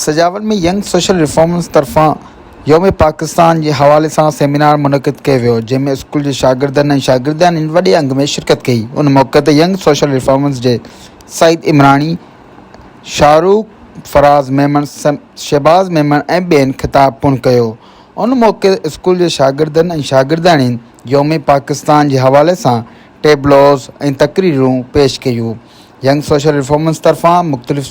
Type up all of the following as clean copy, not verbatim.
सजावट में young social reformers तरफ़ां योम पाकिस्तान के हवाले से सेमिनार मुनक़िद किया वियो, जंहिंमें स्कूल के शागिर्दनि ऐं शागिर्दियानी वॾे अंग में शिरकत कई। उन मौक़े ते यंग सोशल रिफॉर्मर्स जे सईद इमरानी, शाहरुख, फराज़ मेमन, शहबाज मेमन ऐं ॿियनि ख़िताब पुन कयो। उन मौक़े ते स्कूल के शागिर्दनि ऐं शागिर्दियानी योम पाकिस्तान के हवाले से टेबलोज़ ऐं तक़रीरूं पेश कयूं। यंग सोशल रिफॉर्मर्स तरफ़ां मुख़्तलिफ़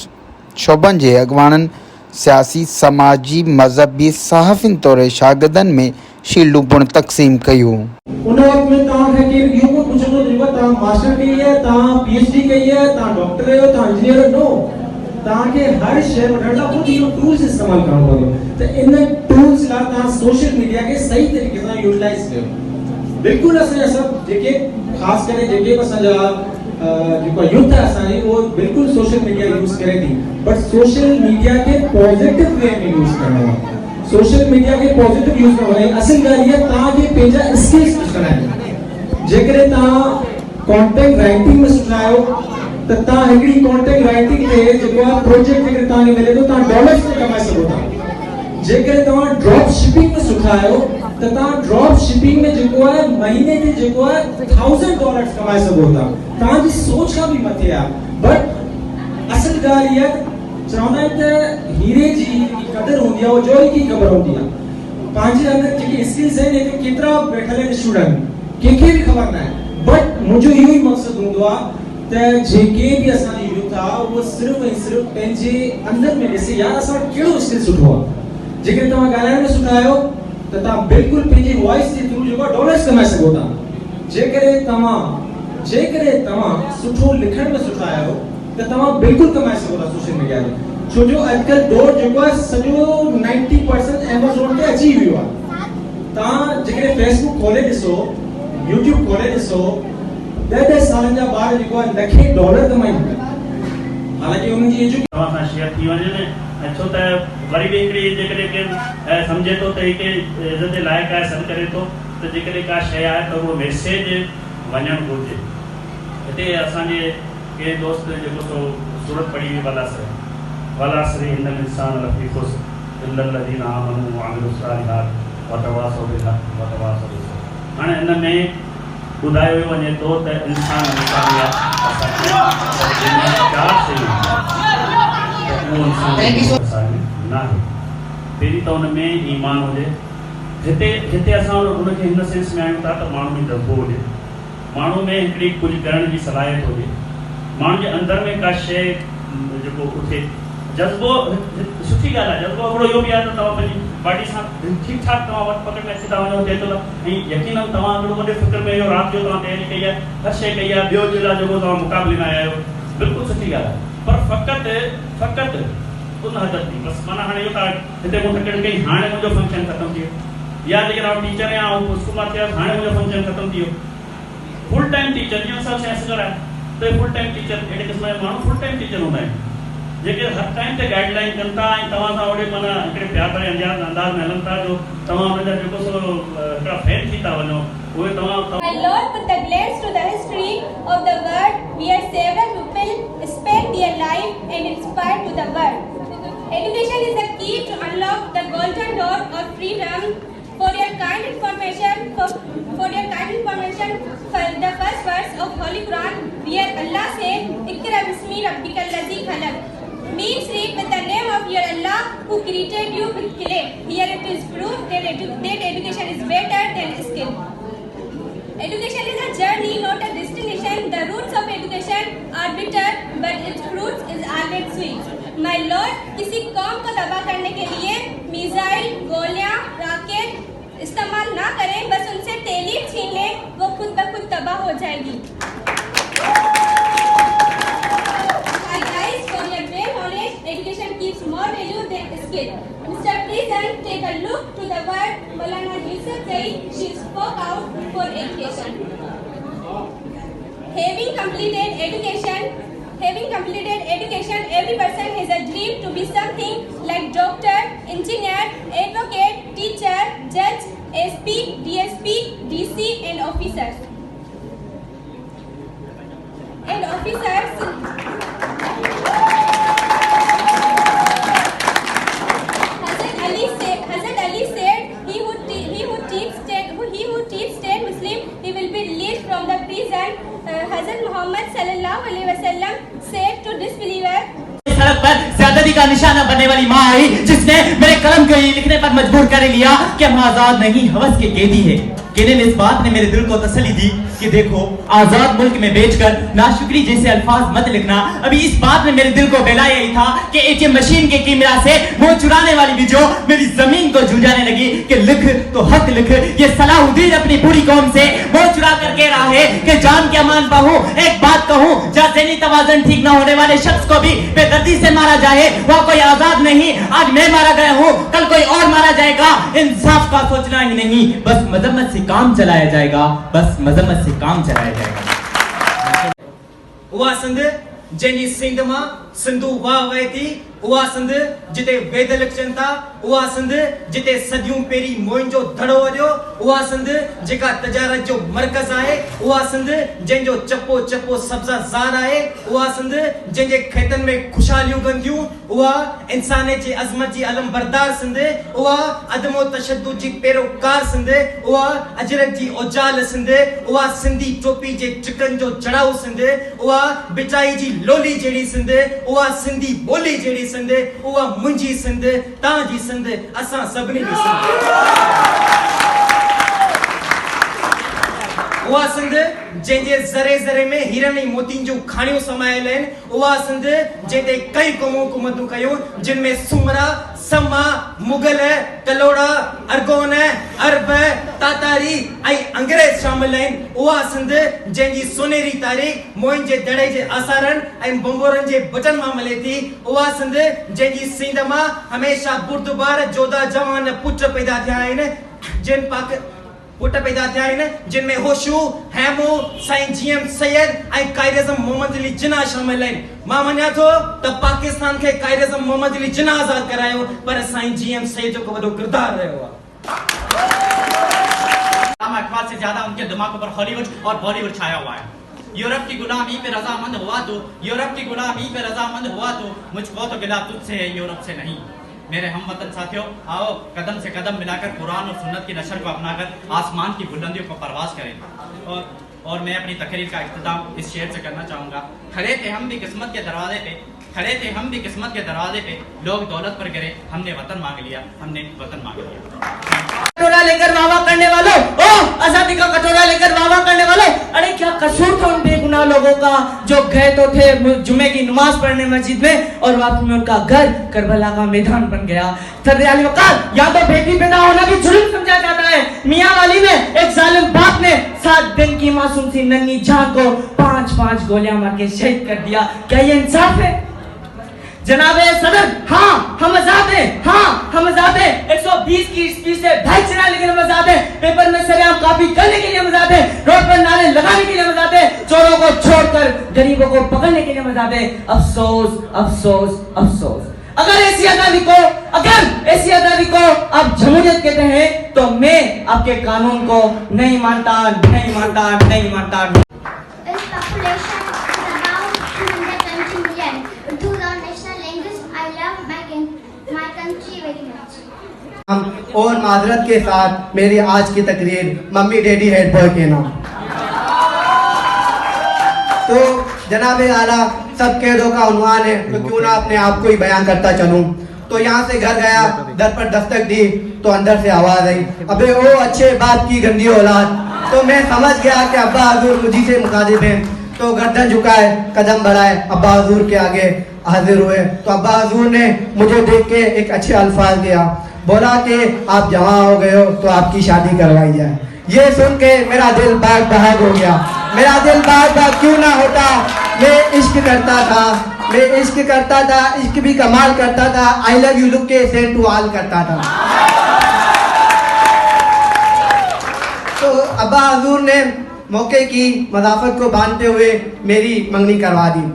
शोबनि जे अॻवाननि सियासी, समाजी, मज़हबी सहाफ़िन तौर शागिर्दनि में शील्डूं पिणु तक़सीम कयूं। उन वक़्त में तव्हांखे केरु इहो कोन पुछंदो जेको तव्हां मास्टर कई आहे, तव्हां पीएचडी कई आहे, तव्हां डॉक्टर आहियो, तव्हां इंजीनियर नो। तव्हांखे हर शइ वठण लाइ ख़ुदि इहो टूल्स इस्तेमालु करणो पवंदो। त इन टूल्स लाइ तव्हां सोशल मीडिया खे सही तरीक़े सां यूटिलाइज़ कयो। बिल्कुलु असांजा सभु जेके ख़ासि करे जेके बि असांजा जेको यूथ आहे असांजी, उहो बिल्कुलु सोशल मीडिया यूज़ करे थी, बट सोशल मीडिया के पॉजिटिव वे में यूज़ करणो आहे। सोशल मीडिया के पॉजिटिव यूज़ करणो आहे। असल ॻाल्हि इहा तव्हांखे पंहिंजा स्किल्स ॾिसणा आहिनि। जेकॾहिं तव्हां कॉन्टेंट राइटिंग में सुठा आहियो त तव्हां हिकिड़ी कॉन्टेंट राइटिंग ते जेको आहे प्रोजेक्ट जेकॾहिं तव्हांखे मिले थो, तव्हां डॉलर्स में कमाए सघो था। जेकॾहिं तव्हां ड्रॉप शिपिंग में सुठा आहियो त तव्हां ड्रॉप शिपिंग में जेको आहे महीने ते जेको आहे $1000 कमाए सघो था। तव्हांजी सोच खां बि मथे आहे। बट असल ॻाल्हि इहा चवंदा आहिनि त हीरे जी जेकी क़दर हूंदी आहे उहो जोरी की ख़बर हूंदी आहे। पंहिंजे अंदरि जेके स्किल्स आहिनि हिते केतिरा वेठल आहिनि स्टूडेंट, कंहिंखे बि ख़बर न आहे। बट मुंहिंजो इहो ई मक़सदु हूंदो आहे त जेके बि असांजी यूथ आहे उहो सिर्फ़ु ऐं सिर्फ़ु पंहिंजे अंदरि में ॾिसे यार असां कहिड़ो स्किल सुठो आहे। जेकॾहिं तव्हां ॻाल्हाइण में सुठा आहियो त तव्हां बिल्कुलु पंहिंजी वॉइस जे थ्रू जेको डॉलर्स कमाए सघो था। जेकॾहिं तव्हां सुठो लिखण में सुठा आहियो त तव्हां बिल्कुलु कमाए सघो था सोशल मीडिया ते। छो जो अॼुकल्ह दौर जेको आहे सॼो 90% एमेज़ॉन ते अची वियो आहे। तव्हां जेकॾहिं फेसबुक खोले ॾिसो, यूट्यूब खोले ॾिसो, 10-10 सालनि जा ॿार जेको आहे लखे डॉलर कमाइनि था। हालांकि उन्हनि जी एजुकेशन तव्हां सां शेयर थी वञे न, छो त वरी बि हिकिड़ी जेकॾहिं केरु सम्झे थो त हिकु इज़त जे लाइक़ु आहे, सॾु करे थो त जेकॾहिं का शइ आहे त उहो मैसेज वञणु घुरिजे। हिते असांजे के दोस्त जेको सो सूरत पढ़ी हुई वलासरी हिन इंसान लफ़ी ख़ुशि इल्लल्लज़ीना आमनू व अमिलुस सालिहात व तवासौ बिल हक़ व तवासौ बिस सब्र। हाणे हिन में ॿुधायो वञे थो त इंसान इंसानियत असांखे चार शयूं उहो इंसान न आहे। पहिरीं त हुन में ईमान हुजे। हिते असां हुनखे हिन सेंस में आहियूं था त माण्हू में जज़्बो हुजे, माण्हू में हिकिड़ी कुझु करण जी सलाहियत हुजे, माण्हू जे अंदरि में का शइ जेको उथे जज़्बो। सुठी ॻाल्हि आहे जज़्बो। हिकिड़ो इहो बि आहे त तव्हां पंहिंजी बॉडी सां ठीकु ठाक तव्हां वटि पकड़ में अची था वञो थिए थो ऐं यकीनन तव्हां हिकिड़ो वॾे फ़िक्र में इहो राति जो तव्हां तयारी कई आहे, हर शइ कई आहे, ॿियो जे लाइ जेको तव्हां मुक़ाबले में आया आहियो, बिल्कुलु सुठी ॻाल्हि आहे। पर फ़क़ति उन हद ताईं बसि। माना हाणे इहो त हिते मूं तकड़ कई, हाणे मुंहिंजो फंक्शन ख़तमु थी वियो, या जेकॾहिं आउं टीचर आहियां ऐं स्कूल मां थिया हाणे मुंहिंजो फंक्शन ख़तमु थी वियो। फुल टाइम टीचर जीअं असां सेंसर आहे त फुल टाइम टीचर अहिड़े क़िस्म जा माण्हू फुल टाइम टीचर हूंदा आहिनि जेके हर टाइम ते गाइडलाइन कनि था ऐं तव्हां सां ओॾे माना हिकिड़े प्यार भरे अंदाज़ में हलनि था जो तव्हां हुनजा जेको सो हिकिड़ा फैन थी था वञो उहे तव्हां। My Lord put the glance to the history of the world where several people spent their life and inspired to the world. Education is the key to unlock the golden door of freedom. For your kind information, for the first verse of Holy Quran, where Allah said, "Iqra bismi rabbikal ladzi khalaq," means read with the name of your Allah who created you with clay. Here it is proof that education is better than skill. Education is a journey, not a destination. The roots of education are bitter, but its fruits is always sweet. My Lord, किसी कौम को तबाह करने के लिए missile, गोलियां, rocket इस्तेमाल ना करें, बस उनसे तालीम छीन लें, वो खुद ब खुद तबाह हो जाएगी। Hi guys, for your great knowledge, education keeps more value than skill. Mr. President, take a look to the word Maulana Yusuf Said. She spoke out for education. Having completed education, every person has a dream to be something like doctor, engineer, advocate, teacher, judge, SP, DSP, DC, and officers. अलैहि वसल्लम said to disbeliever, सड़क पर ज्यादती का निशाना बनने वाली माँ आई जिसने मेरे कलम को ये लिखने पर मजबूर कर लिया कि हम आजाद नहीं हवस के कैदी है। कहने में इस बात ने मेरे दिल को तसल्ली दी कि देखो आजाद मुल्क में बेचकर नाशुक्री जैसे अल्फाज मत लिखना। अभी इस बात ने मेरे दिल को बहलाया ही था कि एटीएम मशीन के कैमरा से मुंह चुराने वाली भी जो मेरी जमीन को जूझाने लगी कि लिख तो हक लिख। ये सलाहुद्दीन अपनी पूरी कौम से मुंह चुरा कर कह रहा है कि जान के अमान पाहूं एक बात कहूं, जहाँ ज़हनी तवाज़ुन ठीक न होने वाले शख्स को भी बेदर्दी से मारा जाए वह कोई आजाद नहीं। आज मैं मारा गया हूँ, कल कोई और मारा जाएगा। इंसाफ का सोचना ही नहीं, बस मजम्मत से काम चलाया जाएगा, बस मजम्मत से काम चलाया जाएगा। उहा संद जंहिंजी सिंध मां सिंधु वाह वहे थी, उहा संद जिते वेद लिखजनि था, उहा संद जिते सदियूं पहिरीं मोइन जो धड़ो वॼियो, उहा संद जेका तजारत जो मर्कज़ आहे, उहा संद जंहिंजो चपो चपो सब्ज़ा ज़ार आहे, उहा संद जंहिंजे खेतनि में खुशहालियूं गंदियूं, उहा इंसानियत जी अज़मत जी अलम बरदार सिंध, उहा अदमो तशद्दुद जी पैरोकार सिंध, उहा अजरक जी ओजाल सिंध, उहा सिंधी टोपी जे चिकन जो जड़ाऊ सिंध, उहा बिचाई जी लोली जहिड़ी सिंध, उहा सिंधी ॿोली जहिड़ी सिंध, उहा मुंहिंजी सिंध, तव्हांजी सिंध, असां सभिनी जी सिंध। उहा सिंध जंहिंजे ज़रे ज़रे में हीरनि ऐं मोतियुनि जूं खाणियूं समायल आहिनि, उहा सिंध जंहिंते कई क़ौमूं हुकूमतूं कयूं जिनमें सुमरा, समा, मुगल, कलोड़ा, अरगोन, अरब, तातारी ऐं अंग्रेज शामिल आहिनि। उहा सिंध जंहिंजी सोनेरी तारीख़ मोइन जे दड़े जे आसारनि ऐं बम्बोरनि जे बटन मां मिले थी। उहा सिंध जंहिंजी सींद मां हमेशा बुर्दबार जोधा जवान पुट पैदा थिया आहिनि, जिन पाक पुट पैदा थिया आहिनि जिन में होशू, हैमो, साईं जीएम सैयद ऐं कायद-ए-आज़म मोहम्मद अली जिन्ना शामिल आहिनि। मां मञा थो त पाकिस्तान खे कायद-ए-आज़म मोहम्मद अली जिन्ना आज़ाद करायो, पर साईं जीएम सैयद जो को वॾो किरदार रहियो आहे। अखबार से ज्यादा उनके दिमाग पर हॉलीवुड और बॉलीवुड छाया हुआ है। यूरोप की गुलामी पे रजामंद हुआ तो, यूरोप की गुलामी पे रजामंद हुआ तो मुझको तो गिला तुझसे है, यूरोप से नहीं। मेरे हम वतन साथियों, आओ कदम से कदम मिलाकर कुरान और सुन्नत की नशर को अपनाकर आसमान की बुलंदियों को परवास करें। और मैं अपनी तकरीर का इख्तिताम इस शेर से करना चाहूँगा। खड़े थे हम भी किस्मत के दरवाजे पे, खड़े थे हम भी किस्मत के दरवाजे पे, लोग दौलत पर गिरे, हमने वतन मांग लिया, हमने वतन मांग लिया। कटोरा लेकर वावा करने वालों, ओ आजादी का कटोरा लेकर वावा करने वालों, अरे क्या कसूर था उन बेगुनाह लोगों का जो गए तो थे जुमे की नमाज पढ़ने मस्जिद में और वापस में उनका घर करबला का मैदान बन गया। सरदार वकार या तो बेटी पैदा होना भी जुल्म समझा जाता है। मियां वाली में एक जालिम बाप ने 7 दिन की मासूम सी नन्ही जान को 5-5 गोलियां मार के शहीद कर दिया। क्या ये इंसाफ है? जनाबे सदर, हाँ हम आजाद हैं, हाँ हम आजाद हैं। 120 की स्पीड से बाइक चलाने के लिए आजाद हैं, पेपर में सरेआम कॉपी करने के लिए आजाद हैं, रोड पर नारे लगाने के लिए आजाद हैं, चोरों को छोड़कर गरीबों को पकड़ने के लिए आजाद हैं। अफसोस अफसोस अफसोस। अगर ऐसी आजादी को आप जमहूरियत कहते हैं तो मैं आपके कानून को नहीं मानता, नहीं मानता, नहीं मानता। और माजरत के साथ मेरी आज की तकरीर मम्मी डैडी हेड बॉय के नाम। तो जनाबे आला सब कैदों का उन्वान है, तो क्यों ना अपने आप को ही बयान करता चलूं। तो यहाँ से घर गया, दर पर दस्तक दी तो अंदर से आवाज आई, अबे ओ अच्छे बाप की गंदी औलाद। तो मैं समझ गया कि अब्बा हजूर मुझी से मुखातिब हैं। तो गर्दन झुकाए, कदम बढ़ाए, अब्बा हजूर के आगे हाजिर हुए। तो अब्बा हजूर ने मुझे देख के एक अच्छे अल्फाज दिया, बोला कि आप जवान हो गए हो तो आपकी शादी करवाई जाए। ये सुन के मेरा दिल बाग बहाग हो गया। मेरा दिल बाग बाग क्यों ना होता। मैं इश्क करता था, मैं इश्क करता था, इश्क भी कमाल करता था। आई लव यू लुक के सेंड टू ऑल करता था। तो अब्बा हजूर ने मौके की मदाफत को बांधते हुए मेरी मंगनी करवा दी।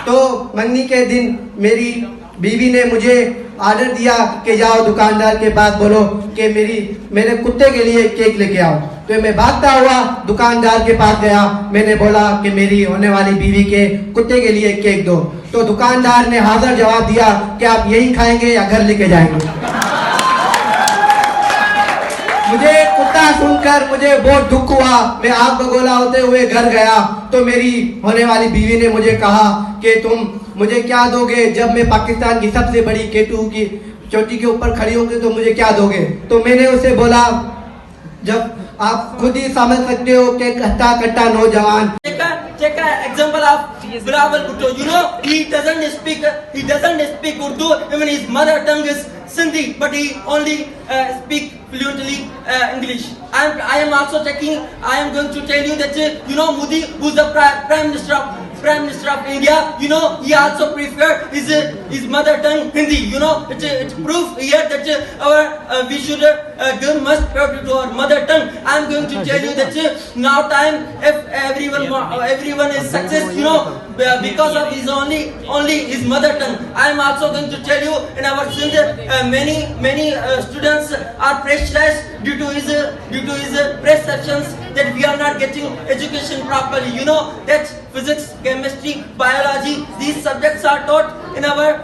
तो मंगनी के दिन मेरी बीवी ने मुझे ऑर्डर दिया कि जाओ दुकानदार के पास बोलो कि मेरे कुत्ते के लिए केक लेके आओ। तो मैं भागता हुआ दुकानदार के पास गया। मैंने बोला कि मेरी होने वाली बीवी के कुत्ते के लिए केक दो। तो दुकानदार ने हाजिर जवाब दिया कि आप यही खाएंगे या घर लेके जाएंगे। मुझे कुत्ता सुनकर मुझे बहुत दुख हुआ। मैं आग बगोला होते हुए घर गया तो मेरी होने वाली बीवी ने मुझे कहा कि तुम मुझे क्या दोगे, जब मैं पाकिस्तान की सबसे बड़ी K2 की चोटी के ऊपर खड़ी होगी तो मुझे क्या दोगे। तो मैंने उसे बोला, जब आप खुद ही समझ सकते हो कि कट्टा कट्टा नौजवान। Take an example of Bilawal Bhutto. You know, he doesn't speak Urdu. Even his mother tongue is Sindhi, but he only speak fluently English. I am going to tell you that you know Modi, who's the Prime Minister of India, you know, he also prefer his mother tongue Hindi. You know, it's proof here that we should give must priority to our mother tongue. I am going to tell you that now time, if everyone is success, you know, because of his only his mother tongue. I am also going to tell you in our Sindh, many students are pressurized due to his perceptions that we are not getting education properly. You know that physics, chemistry, biology, these subjects are taught in our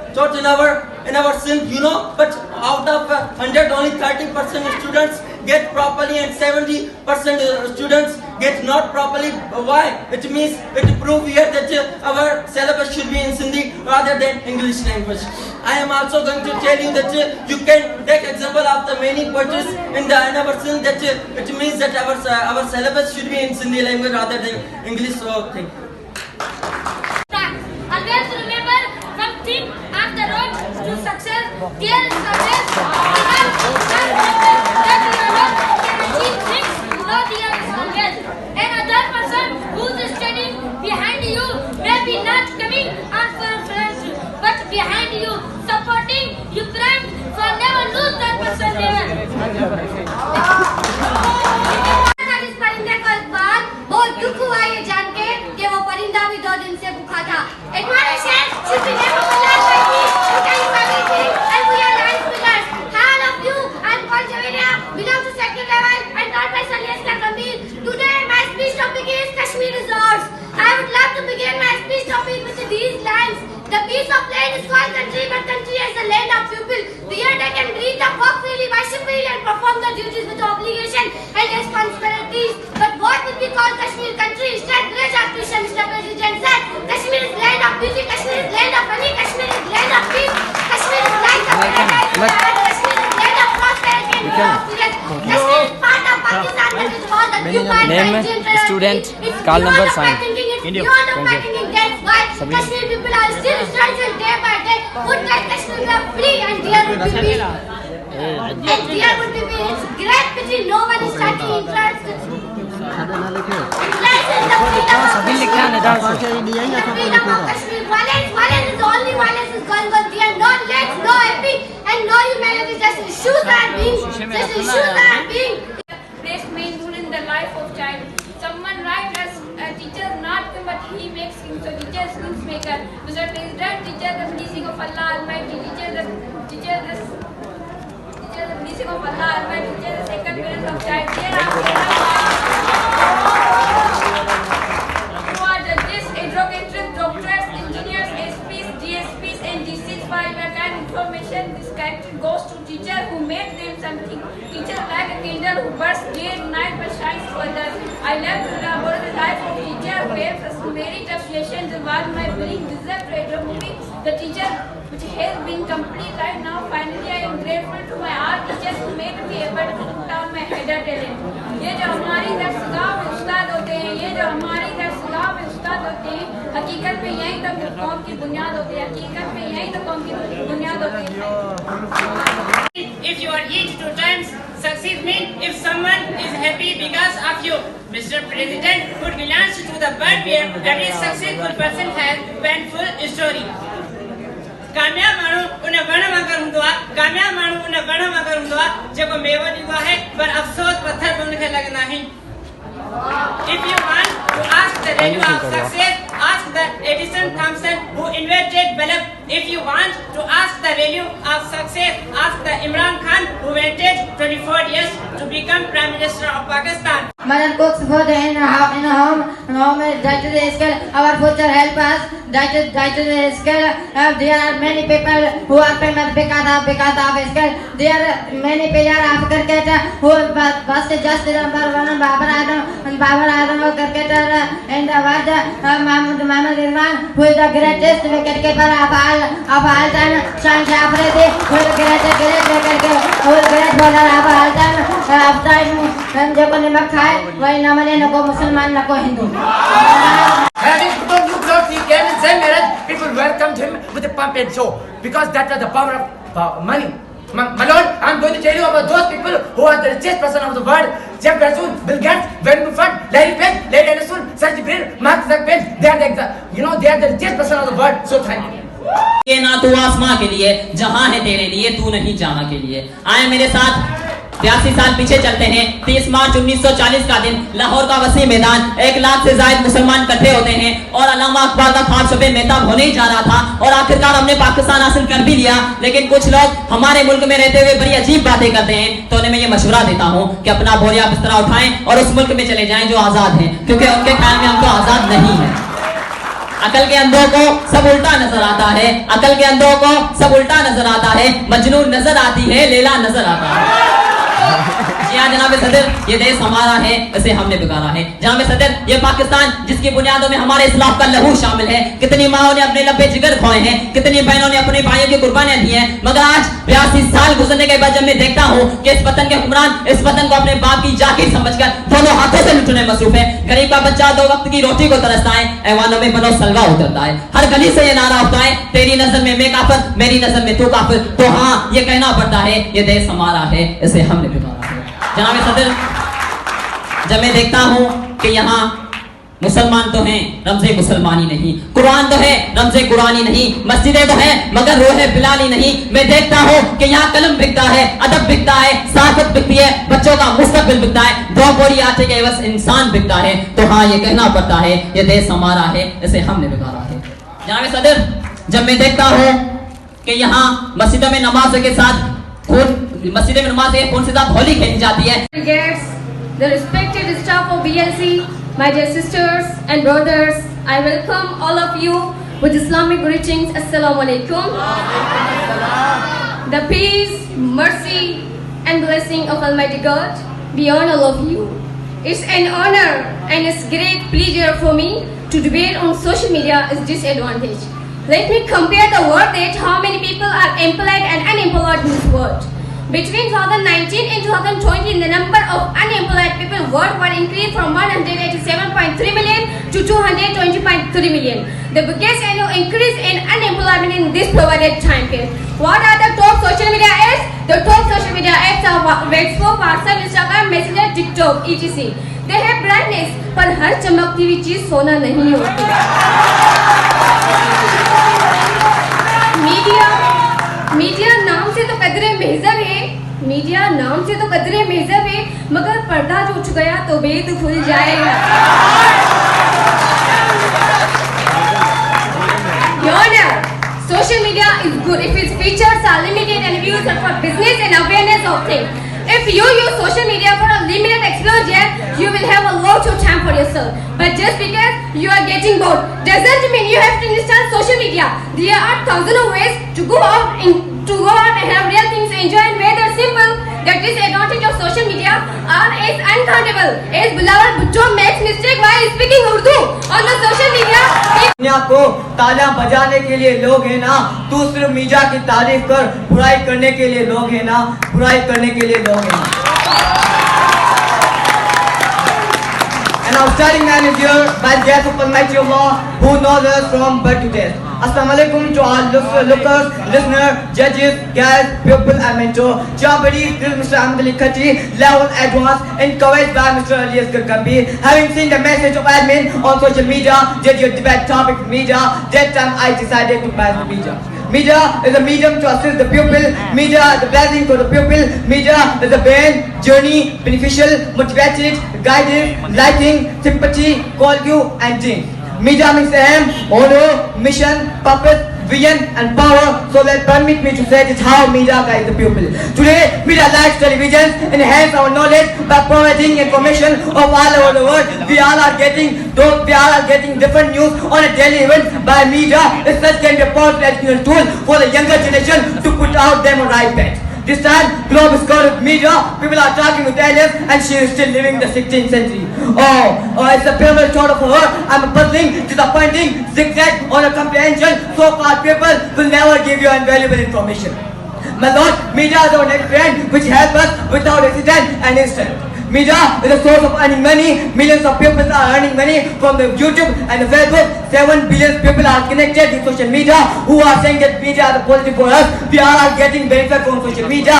Sindh, you know, but out of 100 only 30% students get properly and 70% students get not properly. Why? It means it proves here that our syllabus should be in Sindhi rather than English language. I am also going to tell you that you can take example of the many poetry in our Sindh that it means that our syllabus should be in Sindhi language rather than English. So thank you. Always remember one thing on the road to success. There is success. That you can achieve things. No, there is always another person who is standing behind you. Maybe not coming on for friends, but behind you, supporting you, friend. So never lose that person. Never. इस परिंदे को एक बार बहुत दुख हुआ ये जान के कि वो परिंदा भी 2 दिन से भूखा था। Admiration should be never forgotten. Thank you everything and we are life pillars. All of you and Panjavina belong to second level and taught by Salyeska Kabir. Today my speech topic is Kashmir resorts. I would love to begin my speech topic with these lines. The piece of land is called country, but country is the land of people. Here they can breathe the walk freely, worship freely and perform the duties with obligation and responsibilities. But what will be called Kashmir country? Instead, great artificial Mr. President said, Kashmir is land of beauty, Kashmir is land of honey, Kashmir is land of peace, Kashmir is land of paradise, Kashmir is land of prosperity and confidence. Kashmir is part of Pakistan, but it's all the new part Name, of Indian student, It's call beyond number, of my sign. thinking, it's India. beyond of my Thank you. thinking. That's why Kashmir people are still struggling day by day. Put that Kashmir are free and there would be peace. And there would be peace. It's great pity no one is taking interest. Violence is only violence is going on there. No legs, no epic, and no humanity. Just issues are being. Plays main role in the life of child. Someone writes as a teacher not come, but he makes him. So teacher is things maker. Mr. President, teacher the blessing of Allah Almighty. Teacher the blessing of Allah Almighty. Teacher the second parent of child. Who are judges, advocates, doctors, engineers, SPs, DSPs, and DCs for your kind information. This character goes to teacher who made them something. Teacher like a candle who bursts day and night but shines for others. I love to remember the life of teacher who gave us very tough lessons while my feeling deserved to movie. The teacher which has been complete right now. Finally, I am grateful to my art teachers who made me able to put down my header talent. ये जो हमारी दरसगाह में उस्ताद होते हैं, ये जो हमारी दरसगाह में उस्ताद होते हैं, हकीकत में यही तो कौम की बुनियाद होती है, हकीकत में यही तो कौम की बुनियाद होती है. If you are each to turns, succeed mean if someone is happy because of you. Mr. President put glance to the bird where every successful person has painful story. कामयाब माण्हू उन वण वांगुरु हूंदो आहे, कामयाब माण्हू उन वण वांगुरु हूंदो आहे जेको मेवो ॾींदो आहे पर अफ़सोस पत्थर बि उनखे लॻंदा आहिनि. If you want to ask the value of success, ask the Edison Thompson who invented bulb. If you want to ask the value of success, ask the Imran Khan who waited 24 years to become Prime Minister of Pakistan. Mother cooks food in home is dietary skill. Our future help us dietary skill. There are many people who are famous because of skill. There are many players of cricket who first just number one Babar Azam cricketer in the world. Mohammad Irfan who is the greatest wicketkeeper of all time. Shahid Afridi who is the great bowler of all time. जो को नमक खाए वही न माने न को मुसलमान न को Hindu. Having no clothes, he came in same marriage. People welcomed him with a pump and show because that was the power of money. My lord, I'm going to tell you about those people who are the richest person of the world. Jeff Bezos, Bill Gates, Warren Buffett, Larry Page, Larry Ellison, Sergey Brin, Mark Zuckerberg. They are they are the richest person of the world. So thank you. ये ना तू आसमां के लिए जहां है तेरे लिए तू नहीं जहां के लिए. आए मेरे साथ 82 साल पीछे चलते हैं. 30 मार्च 1940 का दिन, लाहौर का वसी मैदान, 1 लाख से ज्यादा मुसलमान इकट्ठे होते हैं और अल्लामा अकबर का ख्वाब शबे मेहताब होने ही जा रहा था और आखिरकार हमने पाकिस्तान हासिल कर भी लिया. लेकिन कुछ लोग हमारे मुल्क में रहते हुए बड़ी अजीब बातें करते हैं, तो उन्हें मैं ये मशवरा देता हूँ कि अपना बोरिया बिस्तरा उठाएं और उस मुल्क में चले जाएं जो आजाद है, क्योंकि उनके ख्याल में हम तो आजाद नहीं है. अकल के अंधों को सब उल्टा नजर आता है, अकल के अंधों को सब उल्टा नजर आता है. मजनून नजर आती है, लैला नजर आता है. जी हाँ जनाब सदर, ये देश हमारा है, इसे हमने बिगाड़ा है. जनाब सदर, ये पाकिस्तान जिसकी बुनियादों में हमारे इस्लाम का लहू शामिल है. कितनी माओं ने अपने लब्बे जिगर खोए हैं, कितनी बहनों ने अपने भाइयों की कुर्बानियां दी हैं. मगर आज 82 साल गुजरने के बाद जब मैं देखता हूँ कि इस वतन के हुक्मरान इस वतन को अपने बाप की जागीर समझकर दोनों हाथों से लुटने मसरूफ है. गरीब का बच्चा 2 वक्त की रोटी को तरसता है, ऐवानों में बनो सलवा उतरता है. हर गली से ये नारा उठता है, तेरी नजर में मैं काफिर, मेरी नजर में तू काफिर. तो हाँ, ये कहना पड़ता है ये देश हमारा है, इसे हमने बिगाड़ा है. जनाब सदर, जब मैं देखता हूँ कि यहाँ मुसलमान तो हैं रमज़े मुसलमानी नहीं, कुरान तो है रमज़े कुरानी नहीं, मस्जिदें तो हैं मगर रोहे बिलाली नहीं. मैं देखता हूँ कि यहाँ कलम बिकता है, अदब बिकता है, साखत बिकती है, बच्चों का मुस्तकबिल बिकता है, 2 बोरी आटे के बस इंसान बिकता है. तो हाँ, ये कहना पड़ता है ये देश हमारा है, इसे हमने बिगाड़ा है. जनाब सदर, जब मैं देखता हूँ कि यहाँ मस्जिदों में नमाज के साथ मस्जिद में नमाज खून से साथ होली खेली जाती है. The respected staff of BLC, my dear sisters and brothers, I welcome all of you with Islamic greetings. Assalamu alaikum. The peace, mercy and blessing of Almighty God be on all of you. It's an honor and it's great pleasure for me to debate on social media is disadvantage. Let me compare the world that how many people are employed and unemployed in this world. Between 2019 and 2020, the number of unemployed people worldwide increased from 187.3 million to 220.3 million. The biggest annual increase in unemployment in this provided time period. What are the top social media apps? The top social media apps are Facebook, WhatsApp, Instagram, Messenger, TikTok, etc. They have brightness, पर हर चमकती हुई चीज सोना नहीं होती. Media नाम से तो कदरे महजब है, मीडिया नाम से तो कदरे महजब है, मगर पर्दा जो उठ गया तो वेद खुल जाएगा. Social media is good if its features are limited and views are for business and awareness of things. If you use social media for a limited exposure, you will have a lot of time for yourself. But just because you are getting bored doesn't mean you have to install social media. There are thousands of ways to go out and have real things to enjoy and whether simple. The disadvantage of social media are is uncountable. As Bilawal Bhutto makes mistake while speaking Urdu on the social media. दुनिया को तालियां बजाने के लिए लोग हैं ना, तू सिर्फ मीडिया की तारीफ कर, बुराई करने के लिए लोग हैं ना, बुराई करने के लिए लोग हैं ना. An outstanding man is here by the grace of Almighty Allah who knows us from birth to death. Assalamu alaikum to all lookers, listeners, judges, guests, pupils and mentors. Jabari, this is Mr. Ahmed Ali Khati, level advance, encouraged by Mr. Alias Gurgambi. Having seen the message of admin on social media, did your debate topic media, that time I decided to ban the media. Media is a medium to assist the pupil. Media is a blessing for the pupil. Media is a brain, journey, beneficial, motivated, guided, lighting, sympathy, call you and dreams. Media means aim, honor, mission, purpose, vision and power. So let permit me to say this how media guides the people. Today, media likes television, enhance our knowledge by providing information of all over the world. We all are getting different news on a daily event by media. Such can be a powerful educational tool for the younger generation to put out them a right bet. This time, globe is covered with media. People are talking with aliens, and she is still living the 16th century. It's a pyramid thought of her. I'm puzzling, disappointing, zigzag, or a comprehension. So-called people will never give you invaluable information. My lord, media is our next friend, which helps us without accident and instant. Media is a source of earning money. Millions of people are earning money from the YouTube and the Facebook. 7 billion people are connected with social media who are saying that media is positive for us. We all are getting benefit from social media.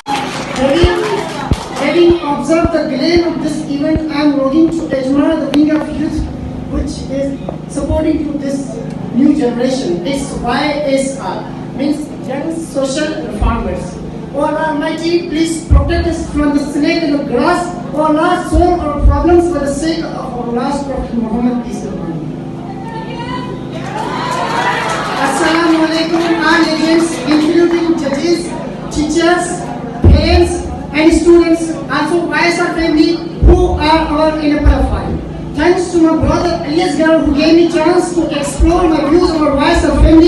Having observed the glare of this event, I am longing to admire the wing of youth which is supporting to this new generation. This YSR means Young Social Reformers. O Allah Almighty, please protect us from the snake in the grass. O Allah, solve our problems for the sake of our last Prophet Muhammad. Assalamu alaikum, all agents, including judges, teachers, parents, and students, also YSR family, who are our enabler. Thanks to my brother Elias Garu, who gave me chance to explore my views about YSR family.